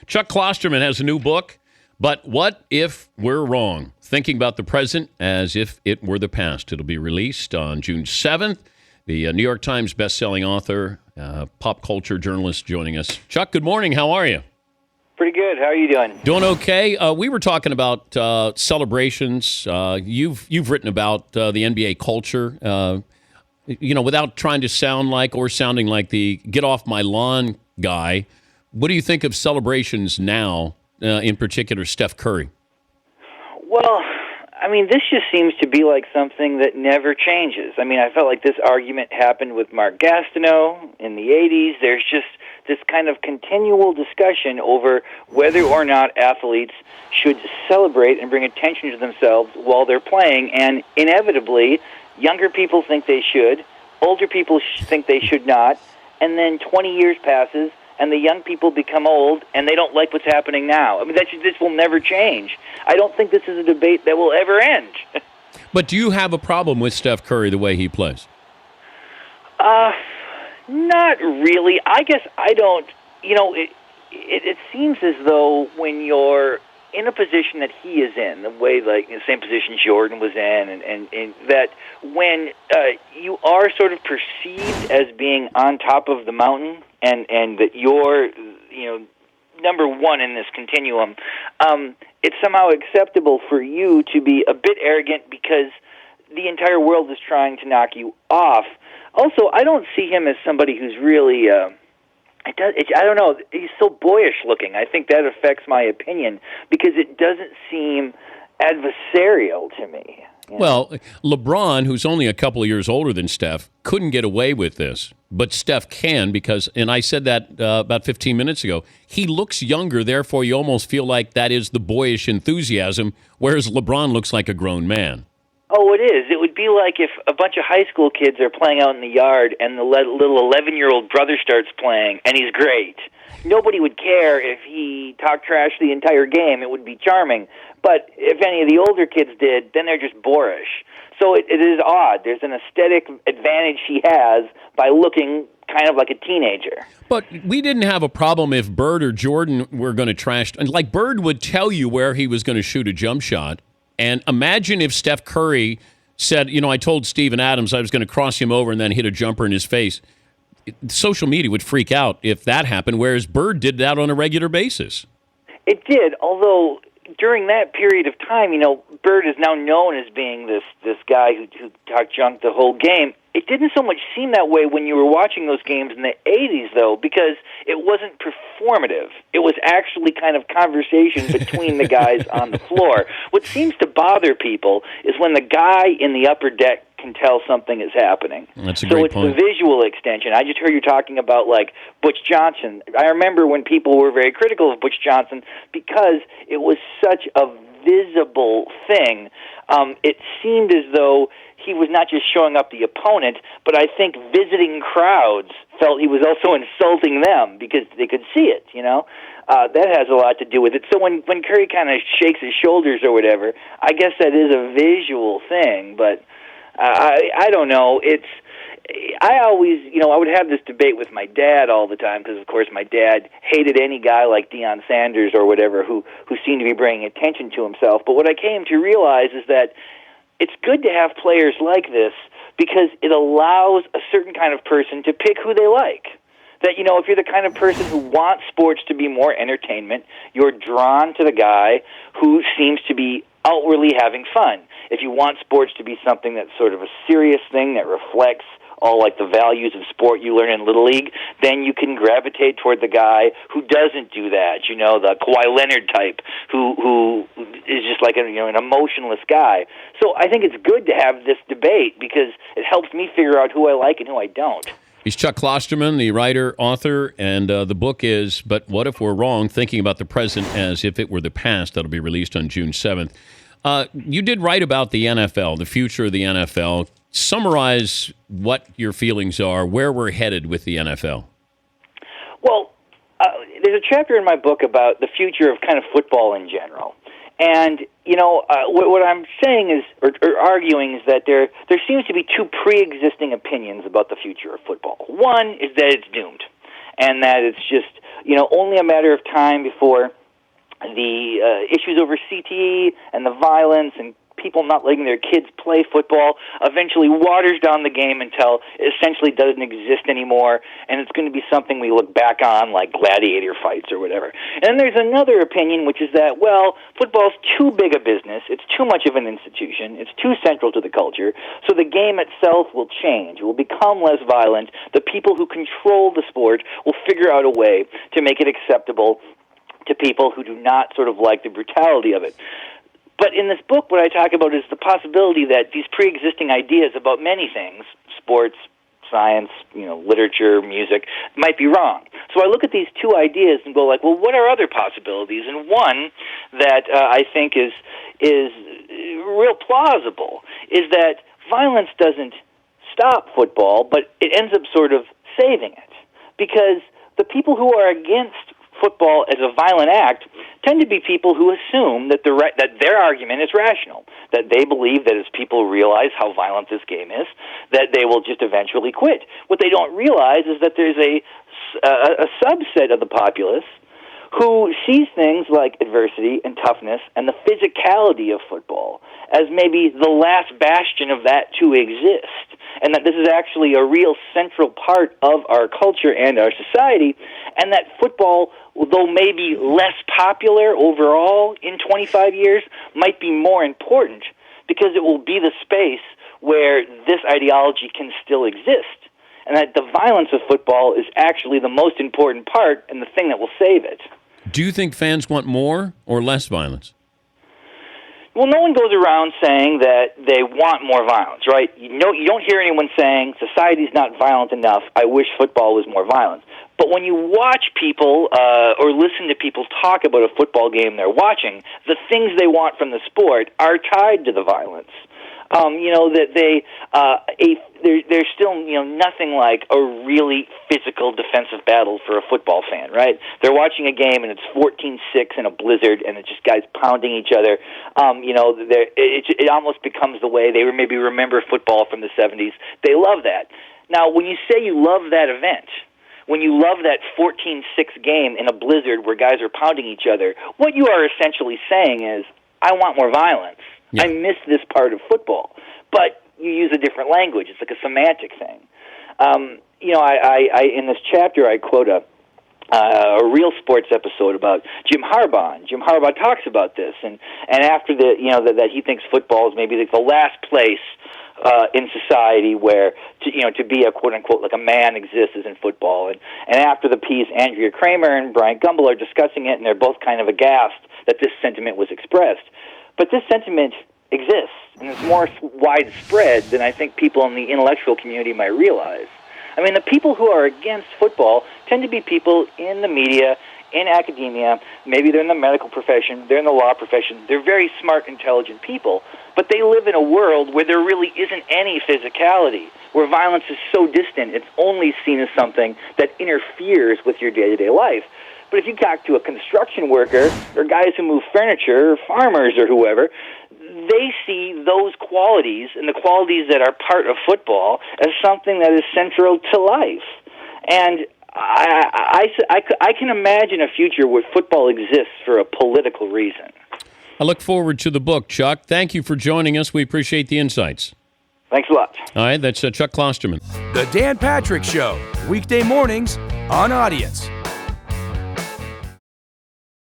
Chuck Klosterman has a new book, But What If We're Wrong? Thinking about the present as if it were the past. It'll be released on June 7th. The New York Times bestselling author, pop culture journalist joining us. Chuck, good morning. How are you? Pretty good. How are you doing? Doing okay. We were talking about celebrations. You've written about the NBA culture, without trying to sound like or sounding like the get off my lawn guy. What do you think of celebrations now, in particular Steph Curry? Well, I mean, this just seems to be like something that never changes. I mean, I felt like this argument happened with Mark Gastineau in the 80s. There's just this kind of continual discussion over whether or not athletes should celebrate and bring attention to themselves while they're playing. And inevitably, younger people think they should, older people think they should not, and then 20 years passes, and the young people become old, and they don't like what's happening now. I mean, this will never change. I don't think this is a debate that will ever end. But do you have a problem with Steph Curry the way he plays? Not really. I guess I don't. It seems as though when you're in a position that he is in, the way like the same position Jordan was in, and that when you are sort of perceived as being on top of the mountain, and that you're number one in this continuum, it's somehow acceptable for you to be a bit arrogant because the entire world is trying to knock you off. Also, I don't see him as somebody who's really, I don't know, he's so boyish looking. I think that affects my opinion because it doesn't seem adversarial to me. Well, LeBron, who's only a couple of years older than Steph, couldn't get away with this. But Steph can because, and I said that about 15 minutes ago, he looks younger, therefore you almost feel like that is the boyish enthusiasm, whereas LeBron looks like a grown man. Oh, it is. It would be like if a bunch of high school kids are playing out in the yard and the little 11-year-old brother starts playing, and he's great. Nobody would care if he talked trash the entire game. It would be charming. But if any of the older kids did, then they're just boorish. So it is odd. There's an aesthetic advantage he has by looking kind of like a teenager. But we didn't have a problem if Bird or Jordan were going to trash. Like Bird would tell you where he was going to shoot a jump shot. And imagine if Steph Curry said, I told Steven Adams I was going to cross him over and then hit a jumper in his face. Social media would freak out if that happened, whereas Bird did that on a regular basis. It did, although during that period of time, Bird is now known as being this guy who talked junk the whole game. It didn't so much seem that way when you were watching those games in the 80s, though, because it wasn't performative. It was actually kind of conversation between the guys on the floor. What seems to bother people is when the guy in the upper deck can tell something is happening. That's a great point. So it's the visual extension. I just heard you talking about, like, Butch Johnson. I remember when people were very critical of Butch Johnson because it was such a visible thing. It seemed as though he was not just showing up the opponent, but I think visiting crowds felt he was also insulting them because they could see it, That has a lot to do with it. So when Curry kind of shakes his shoulders or whatever, I guess that is a visual thing, but I don't know. I always, I would have this debate with my dad all the time because, of course, my dad hated any guy like Deion Sanders or whatever who seemed to be bringing attention to himself. But what I came to realize is that it's good to have players like this because it allows a certain kind of person to pick who they like. That, if you're the kind of person who wants sports to be more entertainment, you're drawn to the guy who seems to be outwardly having fun. If you want sports to be something that's sort of a serious thing that reflects all like the values of sport you learn in Little League, then you can gravitate toward the guy who doesn't do that, the Kawhi Leonard type, who is just like an emotionless guy. So I think it's good to have this debate because it helps me figure out who I like and who I don't. He's Chuck Klosterman, the writer, author, and the book is But What If We're Wrong? Thinking about the present as if it were the past. That'll be released on June 7th. You did write about the NFL, the future of the NFL. Summarize what your feelings are, where we're headed with the NFL. Well, there's a chapter in my book about the future of kind of football in general. And, what I'm saying is, or arguing is that there seems to be two pre-existing opinions about the future of football. One is that it's doomed, and that it's just, only a matter of time before the issues over CTE and the violence and people not letting their kids play football eventually waters down the game until it essentially doesn't exist anymore, and it's going to be something we look back on like gladiator fights or whatever. And then there's another opinion, which is that, well, football's too big a business, it's too much of an institution, it's too central to the culture, so the game itself will change, it will become less violent, the people who control the sport will figure out a way to make it acceptable to people who do not sort of like the brutality of it. But in this book, what I talk about is the possibility that these pre-existing ideas about many things, sports, science, literature, music, might be wrong. So I look at these two ideas and go like, well, what are other possibilities? And one that I think is real plausible is that violence doesn't stop football, but it ends up sort of saving it. Because the people who are against football as a violent act tend to be people who assume that that their argument is rational, that they believe that as people realize how violent this game is, that they will just eventually quit. What they don't realize is that there's a subset of the populace who sees things like adversity and toughness and the physicality of football as maybe the last bastion of that to exist, and that this is actually a real central part of our culture and our society, and that football, though maybe less popular overall in 25 years, might be more important because it will be the space where this ideology can still exist, and that the violence of football is actually the most important part and the thing that will save it. Do you think fans want more or less violence? Well, no one goes around saying that they want more violence, right? You don't hear anyone saying, society's not violent enough, I wish football was more violent. But when you watch people or listen to people talk about a football game they're watching, the things they want from the sport are tied to the violence. There's still nothing like a really physical defensive battle for a football fan, right? They're watching a game and it's 14-6 in a blizzard, and it's just guys pounding each other. It almost becomes the way they maybe remember football from the 70s. They love that. Now, when you say you love that event, when you love that 14-6 game in a blizzard where guys are pounding each other, what you are essentially saying is, I want more violence. Yeah. I miss this part of football. But you use a different language. It's like a semantic thing. I in this chapter, I quote a Real Sports episode about Jim Harbaugh. And Jim Harbaugh talks about this, and after that he thinks football is maybe like the last place in society where to be a quote unquote like a man exists is in football. And after the piece, Andrea Kramer and Brian Gumbel are discussing it, and they're both kind of aghast that this sentiment was expressed. But this sentiment exists, and it's more widespread than I think people in the intellectual community might realize. I mean, the people who are against football tend to be people in the media, in academia, maybe they're in the medical profession, they're in the law profession, they're very smart, intelligent people, but they live in a world where there really isn't any physicality, where violence is so distant, it's only seen as something that interferes with your day-to-day life. But if you talk to a construction worker or guys who move furniture or farmers or whoever, they see those qualities and the qualities that are part of football as something that is central to life. And I can imagine a future where football exists for a political reason. I look forward to the book, Chuck. Thank you for joining us. We appreciate the insights. Thanks a lot. All right, that's Chuck Klosterman. The Dan Patrick Show, weekday mornings on Audience.